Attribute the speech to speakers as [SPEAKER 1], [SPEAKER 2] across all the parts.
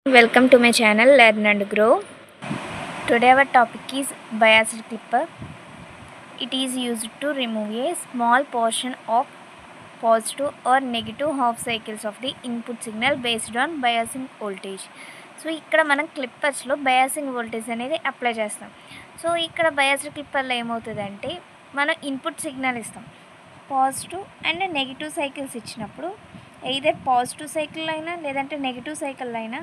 [SPEAKER 1] Welcome to my channel Learn and Grow. Today our topic is biased clipper. It is used to remove a small portion of positive or negative half cycles of the input signal based on biasing voltage. So ఇక్కడ మనం క్లిప్పర్స్లో biasing voltage అనేది apply చేస్తాం. So ఇక్కడ biased క్లిప్పర్లో ఏమవుతుందంటే మనం input signal ఇస్తాం. Positive and negative cycles ఇచ్చినప్పుడు either positive cycle అయినా లేదంటే నెగిటివ్ సైకిల్ అయినా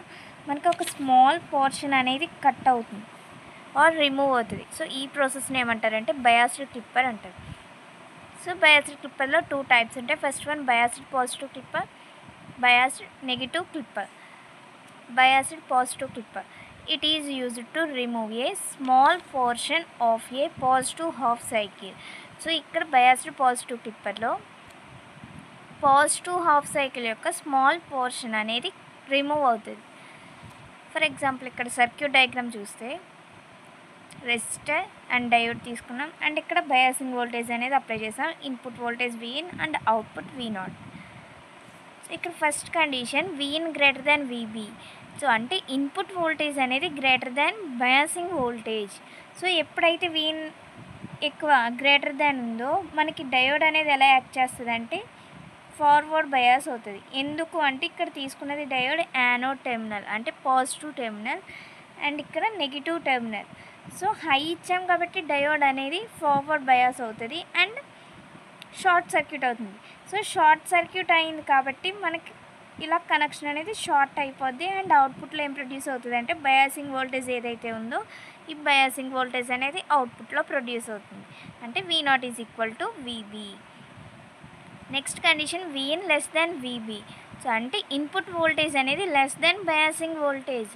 [SPEAKER 1] మనకి ఒక స్మాల్ పోర్షన్ అనేది కట్ అవుతుంది ఆర్ రిమూవ్ అవుతుంది. సో ఈ ప్రాసెస్ని ఏమంటారంటే బయాస్డ్ క్లిప్పర్ అంటారు. సో బయాస్డ్ క్లిప్పర్లో 2 టైప్స్ ఉంటాయి. First one biased positive clipper, biased negative clipper. Biased positive clipper. It is used to remove a small portion of a positive half cycle. So ఇక్కడ biased positive క్లిప్పర్లో positive half cycle యొక్క small portion అనేది remove అవుతుంది. For example ఇక్కడ circuit diagram చూస్తే resistor and diode తీసుకున్నాం and ఇక్కడ biasing voltage అనేది అప్లై చేసాం. Input voltage Vin and output V0. ఇక్కడ first condition Vin greater than VB. So అంటే ఇన్పుట్ వోల్టేజ్ అనేది greater than biasing voltage. So ఎప్పుడైతే Vin ఎక్కువ గ్రేటర్ దాన్ ఉందో మనకి డయోడ్ అనేది ఎలా యాక్ట్ చేస్తుంది అంటే ఫార్వర్డ్ బయాస్ అవుతుంది. ఎందుకు అంటే ఇక్కడ తీసుకున్నది డయోడ్ యానోడ్ టెర్మినల్ అంటే పాజిటివ్ టెర్మినల్ అండ్ ఇక్కడ నెగిటివ్ టెర్మినల్. సో హై ఇచ్చాం కాబట్టి డయోడ్ అనేది ఫార్వర్డ్ బయాస్ అవుతుంది అండ్ షార్ట్ సర్క్యూట్ అవుతుంది. సో షార్ట్ సర్క్యూట్ అయింది కాబట్టి మనకి ఇలా కనెక్షన్ అనేది షార్ట్ అయిపోద్ది అండ్ అవుట్పుట్లో ఏం ప్రొడ్యూస్ అవుతుంది అంటే బయాసింగ్ వోల్టేజ్ ఏదైతే ఉందో ఈ బయాసింగ్ వోల్టేజ్ అనేది అవుట్పుట్లో ప్రొడ్యూస్ అవుతుంది. అంటే V0 is equal to VB. Next condition Vin less than VB. So అంటే ఇన్పుట్ వోల్టేజ్ అనేది less than biasing voltage.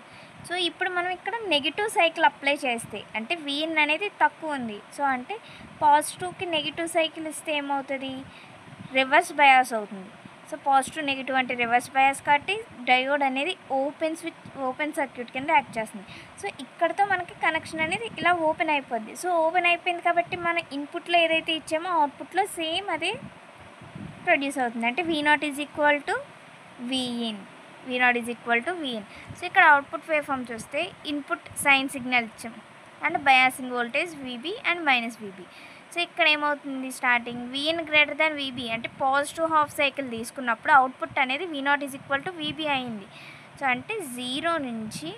[SPEAKER 1] So ఇప్పుడు మనం ఇక్కడ నెగిటివ్ సైకిల్ అప్లై చేస్తే అంటే Vin అనేది తక్కువ ఉంది. సో అంటే పాజిటివ్కి నెగిటివ్ సైకిల్ ఇస్తే ఏమవుతుంది, రివర్స్ బయాస్ అవుతుంది. సో పాజిటివ్ నెగిటివ్ అంటే రివర్స్ బయాస్ కాబట్టి డయోడ్ అనేది ఓపెన్ సర్క్యూట్ కింద యాక్ట్ చేస్తుంది. సో ఇక్కడతో మనకి కనెక్షన్ అనేది ఇలా ఓపెన్ అయిపోద్ది. సో ఓపెన్ అయిపోయింది కాబట్టి మన ఇన్పుట్లో ఏదైతే ఇచ్చామో అవుట్పుట్లో సేమ్ అదే ప్రొడ్యూస్ అవుతుంది. అంటే V0 is equal to Vin. V0 is equal to Vin. So ఇక్కడ అవుట్పుట్ వేవ్ ఫామ్ చూస్తే ఇన్పుట్ సైన్ సిగ్నల్ ఇచ్చాం and biasing voltage VB and -VB. So ఇక్కడ ఏమవుతుంది, starting Vin greater than VB అంటే positive half cycle తీసుకున్నప్పుడు output అనేది V0 is equal to VB అయింది. So అంటే 0 నుంచి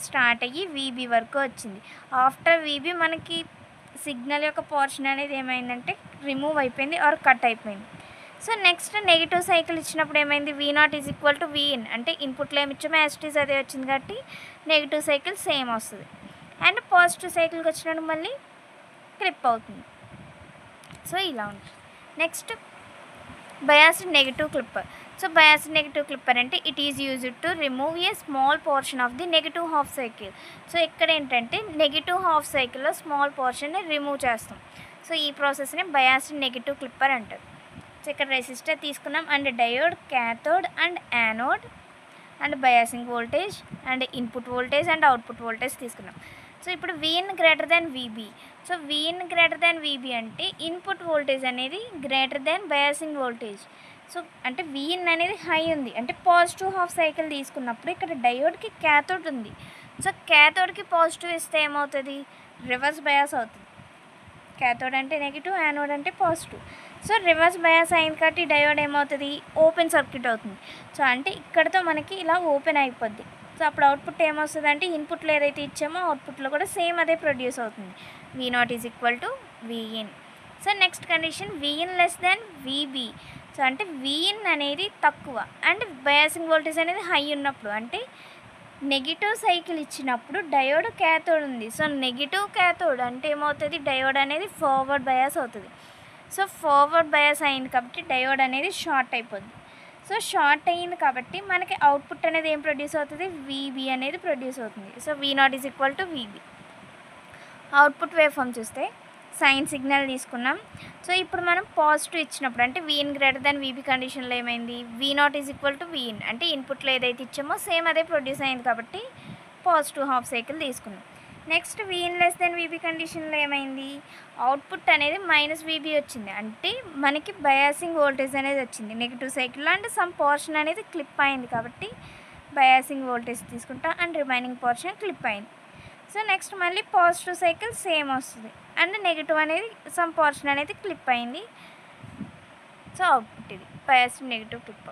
[SPEAKER 1] స్టార్ట్ అయ్యి VB వరకు వచ్చింది. ఆఫ్టర్ VB మనకి సిగ్నల్ యొక్క పోర్షన్ అనేది ఏమైందంటే రిమూవ్ అయిపోయింది ఆర్ కట్ అయిపోయింది. సో నెక్స్ట్ నెగిటివ్ సైకిల్ ఇచ్చినప్పుడు ఏమైంది, V0 is equal to Vin అంటే ఇన్పుట్లో ఏమి ఇచ్చామో యాస్టీస్ అదే వచ్చింది కాబట్టి నెగిటివ్ సైకిల్ సేమ్ వస్తుంది. అండ్ పాజిటివ్ సైకిల్కి వచ్చినప్పుడు మళ్ళీ క్లిప్ అవుతుంది. సో ఇలా ఉంటుంది. Next biased negative clipper. So biased negative clipper అంటే it is used to remove a small portion of the negative half cycle. So ఇక్కడ ఏంటంటే నెగిటివ్ హాఫ్ సైకిల్లో స్మాల్ పోర్షన్ని రిమూవ్ చేస్తాం. సో ఈ ప్రాసెస్ని బయాస్డ్ నెగిటివ్ క్లిప్పర్ అంటారు. సో ఇక్కడ రెసిస్టర్ తీసుకున్నాం and diode, cathode and anode and biasing voltage and input voltage and output voltage తీసుకున్నాం. సో ఇప్పుడు Vin greater than VB. So Vin greater than VB అంటే input voltage అనేది greater than biasing voltage. So అంటే Vin అనేది high ఉంది అంటే positive half cycle తీసుకున్నప్పుడు ఇక్కడ డయోడ్కి క్యాథోడ్ ఉంది. సో క్యాథోడ్కి పాజిటివ్ ఇస్తే ఏమవుతుంది, రివర్స్ బయాస్ అవుతుంది. క్యాథోడ్ అంటే నెగిటివ్, యానోడ్ అంటే పాజిటివ్. సో రివర్స్ బయాస్ అయింది కాబట్టి డయోడ్ ఏమవుతుంది, ఓపెన్ సర్క్యూట్ అవుతుంది. సో అంటే ఇక్కడతో మనకి ఇలా ఓపెన్ అయిపోద్ది. సో అప్పుడు అవుట్పుట్ ఏమొస్తుంది అంటే ఇన్పుట్లో ఏదైతే ఇచ్చామో అవుట్పుట్లో కూడా సేమ్ అదే ప్రొడ్యూస్ అవుతుంది. V0 is equal to Vin. So next condition Vin less than VB. So అంటే Vin అనేది తక్కువ అండ్ బయాసింగ్ వోల్టేజ్ అనేది హై ఉన్నప్పుడు అంటే నెగిటివ్ సైకిల్ ఇచ్చినప్పుడు డయోడ్ క్యాథోడ్ ఉంది. సో నెగిటివ్ క్యాథోడ్ అంటే ఏమవుతుంది, డయోడ్ అనేది ఫార్వర్డ్ బయాస్ అవుతుంది. సో ఫార్వర్డ్ బయాస్ అయింది కాబట్టి డయోడ్ అనేది షార్ట్ అయిపోద్ది. సో షార్ట్ అయ్యింది కాబట్టి మనకి అవుట్పుట్ అనేది ఏం ప్రొడ్యూస్ అవుతుంది, VB అనేది ప్రొడ్యూస్ అవుతుంది. So V0 is equal to VB. Output wave form చూస్తే సైన్ సిగ్నల్ తీసుకున్నాం. సో ఇప్పుడు మనం పాజిటివ్ ఇచ్చినప్పుడు అంటే Vin గ్రేటర్ దాన్ VB కండిషన్లో ఏమైంది, V0 is equal to Vin అంటే ఇన్పుట్లో ఏదైతే ఇచ్చామో సేమ్ అదే ప్రొడ్యూస్ అయింది కాబట్టి పాజిటివ్ హాఫ్ సైకిల్ తీసుకున్నాం. Next Vin less than VB కండిషన్లో ఏమైంది, అవుట్పుట్ అనేది -VB వచ్చింది అంటే మనకి బయాసింగ్ వోల్టేజ్ అనేది వచ్చింది నెగిటివ్ సైకిల్లో అండ్ సమ్ పోర్షన్ అనేది క్లిప్ అయింది కాబట్టి బయాసింగ్ వోల్టేజ్ తీసుకుంటా అండ్ రిమైనింగ్ పోర్షన్ క్లిప్ అయింది. సో నెక్స్ట్ మళ్ళీ పాజిటివ్ సైకిల్ సేమ్ వస్తుంది అండ్ నెగిటివ్ అనేది సమ్ పోర్షన్ అనేది క్లిప్ అయింది. సో అవుట్పుట్ ఇది బయాసింగ్ నెగిటివ్ క్లిప్.